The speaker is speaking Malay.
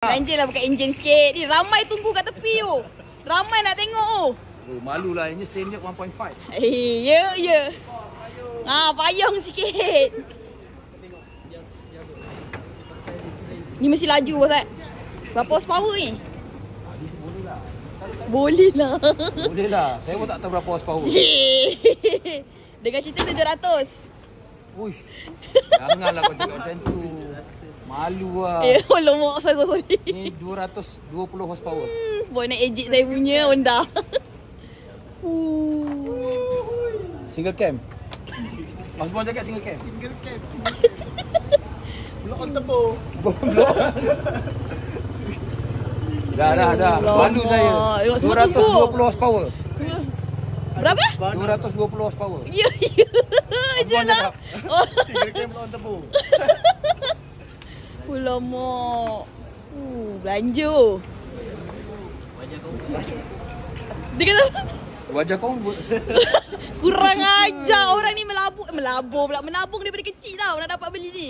Belanja lah buka enjin sikit. Ni ramai tunggu kat tepi tu. Ramai nak tengok tu. Oh, malu lah. Ini standard 1.5. Ya. Payung sikit. Ni mesti laju bos eh. Berapa horsepower ni? Boleh lah. Boleh lah. Saya pun tak tahu berapa horsepower. Dengan cerita 700. Uish. Janganlah kau cakap macam tu. Malu lah. Lemak sorry. Ni 220 horsepower. Boleh nak ejek saya punya Honda. Single cam. Mas Bon cakap single cam. Single cam. Block on turbo. Blok. Dah. Malu saya. 220 horsepower. Berapa? 220 horsepower. Ya. Je lah. Single cam block on turbo. Alamak. Belanja. Dia kata Wajah kau kurang ajar orang ni melabur pula. Menabung daripada kecil tau nak dapat beli ni.